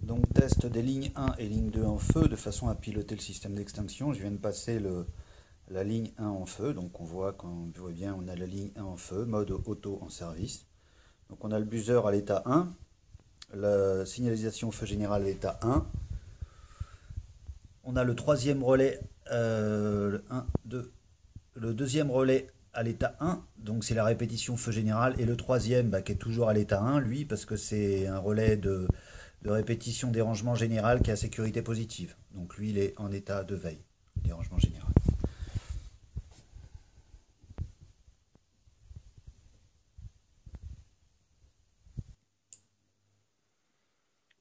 Donc test des lignes 1 et ligne 2 en feu de façon à piloter le système d'extinction. Je viens de passer la ligne 1 en feu. Donc on voit, quand vous voyez bien, on a la ligne 1 en feu, mode auto en service. Donc on a le buzzer à l'état 1, la signalisation feu général à l'état 1. On a le troisième relais, le deuxième relais à l'état 1, donc c'est la répétition feu général, et le troisième qui est toujours à l'état 1, lui, parce que c'est un relais de répétition dérangement général qui est à sécurité positive. Donc lui, il est en état de veille, dérangement général.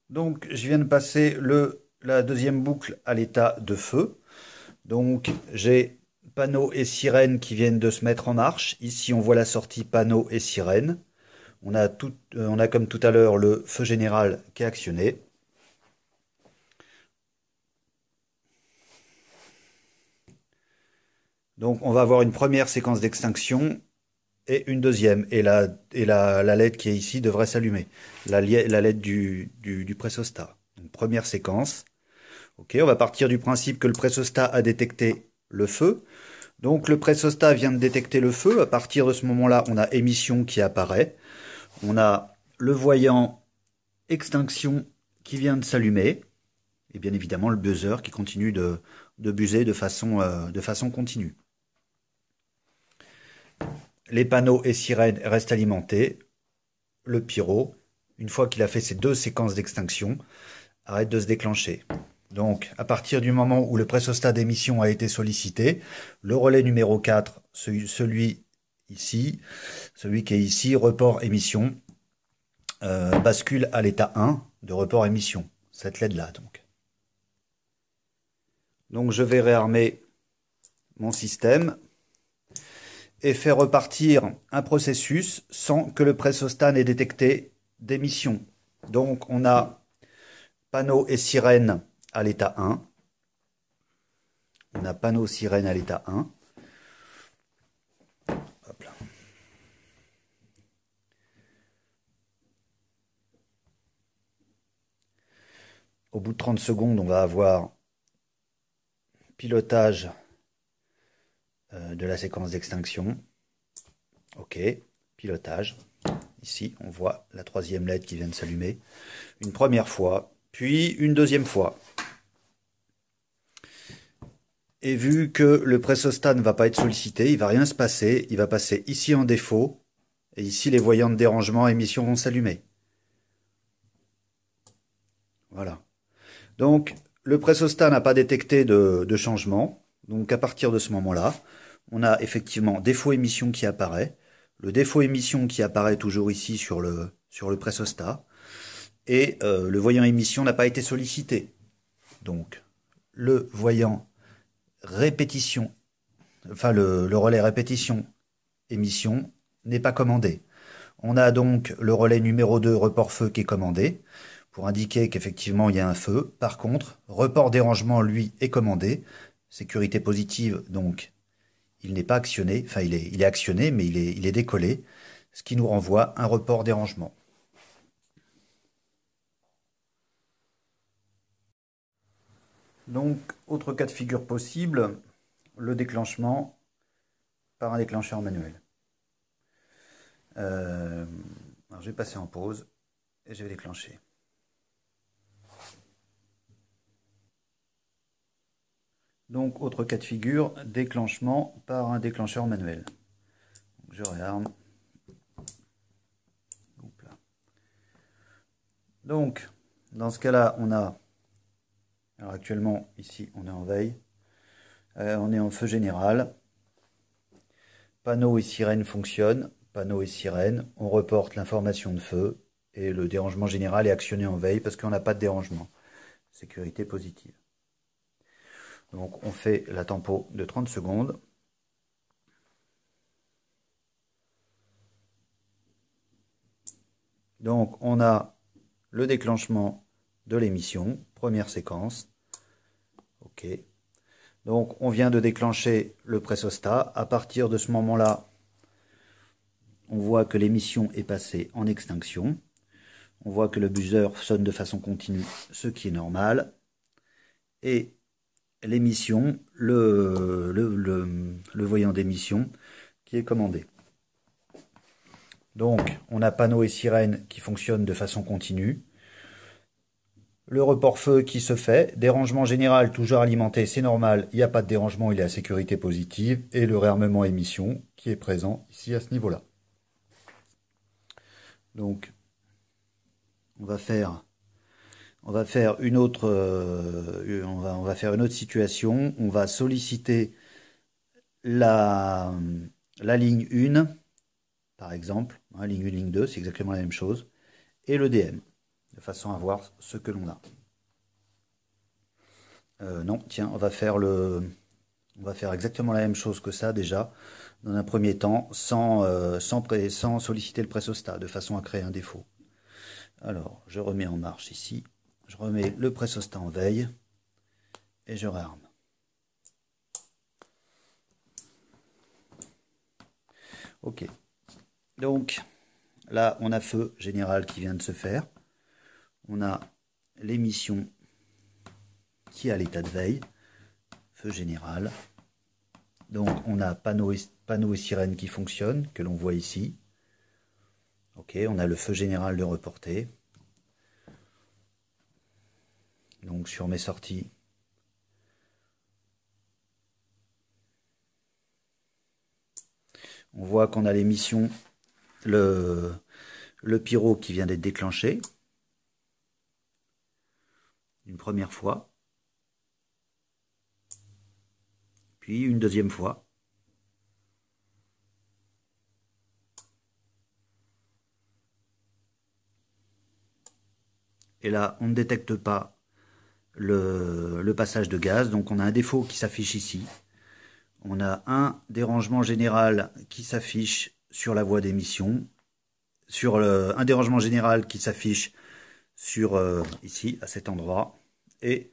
Donc je viens de passer la deuxième boucle à l'état de feu. Donc j'ai panneau et sirène qui viennent de se mettre en marche. Ici on voit la sortie panneau et sirène. On a comme tout à l'heure le feu général qui est actionné. Donc on va avoir une première séquence d'extinction et une deuxième. Et la LED qui est ici devrait s'allumer. La LED du pressostat. Donc première séquence. Ok, on va partir du principe que le pressostat a détecté le feu. Donc le pressostat vient de détecter le feu. À partir de ce moment-là, on a émission qui apparaît. On a le voyant extinction qui vient de s'allumer. Et bien évidemment le buzzer qui continue de buzzer de façon continue. Les panneaux et sirènes restent alimentés. Le pyro, une fois qu'il a fait ces deux séquences d'extinction, arrête de se déclencher. Donc, à partir du moment où le pressostat d'émission a été sollicité, le relais numéro 4, celui ici, celui qui est ici, report émission, bascule à l'état 1 de report émission. Cette LED-là, donc. Donc, je vais réarmer mon système et faire repartir un processus sans que le pressostat n'ait détecté d'émission. Donc, on a panneau et sirène à l'état 1. On a panneau sirène à l'état 1. Hop là. Au bout de 30 secondes, on va avoir pilotage de la séquence d'extinction. Ok, pilotage. Ici, on voit la troisième LED qui vient de s'allumer. Une première fois, puis une deuxième fois. Et vu que le pressostat ne va pas être sollicité, il ne va rien se passer. Il va passer ici en défaut. Et ici, les voyants de dérangement émission vont s'allumer. Voilà. Donc, le pressostat n'a pas détecté de changement. Donc, à partir de ce moment-là, on a effectivement défaut émission qui apparaît. Le défaut émission qui apparaît toujours ici sur le pressostat. Et le voyant émission n'a pas été sollicité. Donc, le voyant répétition, enfin le relais répétition émission n'est pas commandé. On a donc le relais numéro 2 report feu qui est commandé pour indiquer qu'effectivement il y a un feu. Par contre, report dérangement lui est commandé. Sécurité positive, donc il n'est pas actionné, enfin il est actionné mais il est décollé, ce qui nous renvoie un report dérangement. Donc, autre cas de figure possible, le déclenchement par un déclencheur manuel. Alors je vais passer en pause et je vais déclencher. Donc, autre cas de figure, déclenchement par un déclencheur manuel. Je réarme. Donc, dans ce cas-là, on a... Alors actuellement, ici, on est en veille. On est en feu général. Panneau et sirène fonctionnent. Panneau et sirène. On reporte l'information de feu. Et le dérangement général est actionné en veille parce qu'on n'a pas de dérangement. Sécurité positive. Donc on fait la tempo de 30 secondes. Donc on a le déclenchement de l'émission, première séquence. Ok. Donc on vient de déclencher le pressostat. À partir de ce moment-là, on voit que l'émission est passée en extinction. on voit que le buzzer sonne de façon continue, ce qui est normal. Et l'émission, le voyant d'émission qui est commandé. Donc, on a panneau et sirène qui fonctionnent de façon continue. Le report feu qui se fait. Dérangement général toujours alimenté, c'est normal. Il n'y a pas de dérangement, il est à sécurité positive. Et le réarmement émission qui est présent ici à ce niveau-là. Donc, on va faire une autre, on va faire une autre situation. On va solliciter la ligne 1, par exemple, ligne 1, ligne 2, c'est exactement la même chose, et le DM, de façon à voir ce que l'on a. Non, tiens, on va faire exactement la même chose que ça déjà, dans un premier temps, sans solliciter le pressostat, de façon à créer un défaut. Alors, je remets en marche ici, je remets le pressostat en veille, et je réarme. Ok, donc là on a feu général qui vient de se faire, on a l'émission qui est à l'état de veille, feu général, donc on a panneau et sirène qui fonctionnent, que l'on voit ici. Ok, on a le feu général de reporter, donc sur mes sorties, on voit qu'on a l'émission, le pyro qui vient d'être déclenché une première fois, puis une deuxième fois. Et là, on ne détecte pas le passage de gaz, donc on a un défaut qui s'affiche ici. On a un dérangement général qui s'affiche sur la voie d'émission, un dérangement général qui s'affiche sur ici, à cet endroit, et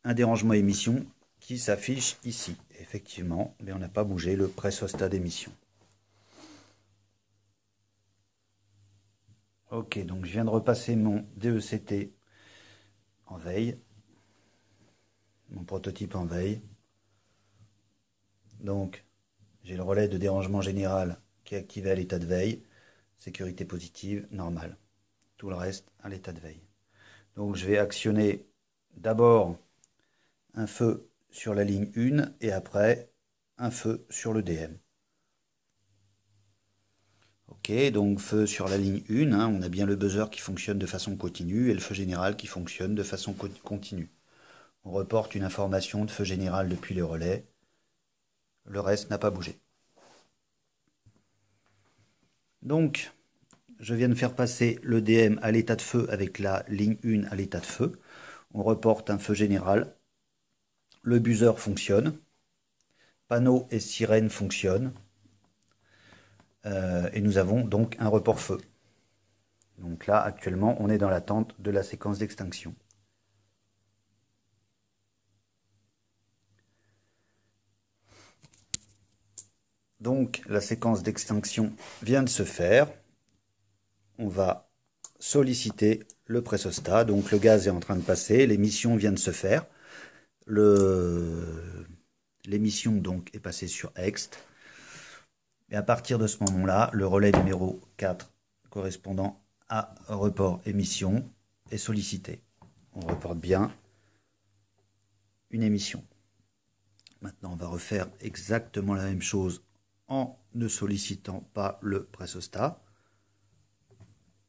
un dérangement émission qui s'affiche ici. Effectivement, mais on n'a pas bougé le pressostat d'émission. Ok, donc je viens de repasser mon DECT en veille, mon prototype en veille. Donc, j'ai le relais de dérangement général qui est activé à l'état de veille, sécurité positive, normale. Tout le reste à l'état de veille. Donc, je vais actionner d'abord un feu sur la ligne 1 et après un feu sur le DM. Ok, donc feu sur la ligne 1, on a bien le buzzer qui fonctionne de façon continue et le feu général qui fonctionne de façon continue. On reporte une information de feu général depuis le relais. Le reste n'a pas bougé. Donc, je viens de faire passer le DM à l'état de feu avec la ligne 1 à l'état de feu. On reporte un feu général. Le buzzer fonctionne. Panneau et sirène fonctionnent. Et nous avons donc un report feu. Donc là, actuellement, on est dans l'attente de la séquence d'extinction. Donc la séquence d'extinction vient de se faire. On va solliciter le pressostat. Donc le gaz est en train de passer, l'émission vient de se faire. L'émission donc est passée sur ext. Et à partir de ce moment-là, le relais numéro 4 correspondant à report émission est sollicité. On reporte bien une émission. Maintenant, on va refaire exactement la même chose en ne sollicitant pas le pressostat.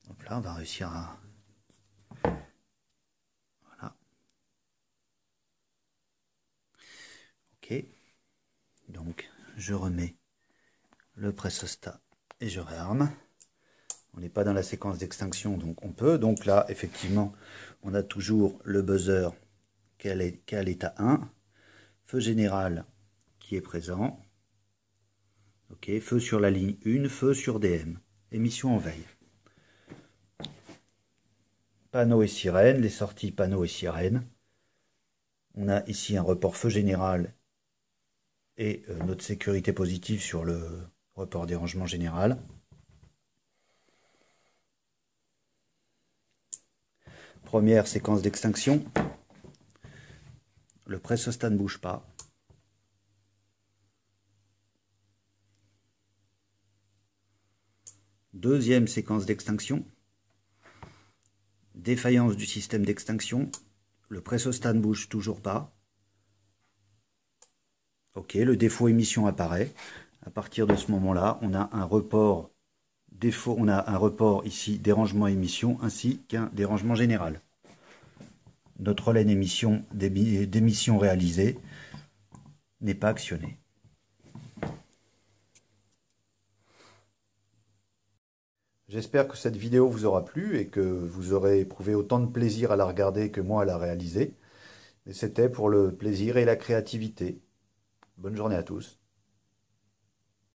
Donc là, on va réussir à... Voilà. Ok. Donc, je remets le pressostat et je réarme. On n'est pas dans la séquence d'extinction, donc on peut. Donc là, effectivement, on a toujours le buzzer qui est à l'état 1. Feu général qui est présent. Ok, feu sur la ligne 1, feu sur DM. Émission en veille. Panneau et sirène, les sorties panneau et sirène. On a ici un report feu général et notre sécurité positive sur le report dérangement général. Première séquence d'extinction. Le pressostat ne bouge pas. Deuxième séquence d'extinction. Défaillance du système d'extinction. Le pressostat ne bouge toujours pas. Ok, le défaut émission apparaît. À partir de ce moment-là, on a un report défaut, on a un report ici dérangement émission ainsi qu'un dérangement général. Notre relais d'émission réalisée n'est pas actionné. J'espère que cette vidéo vous aura plu et que vous aurez éprouvé autant de plaisir à la regarder que moi à la réaliser. Et c'était pour le plaisir et la créativité. Bonne journée à tous.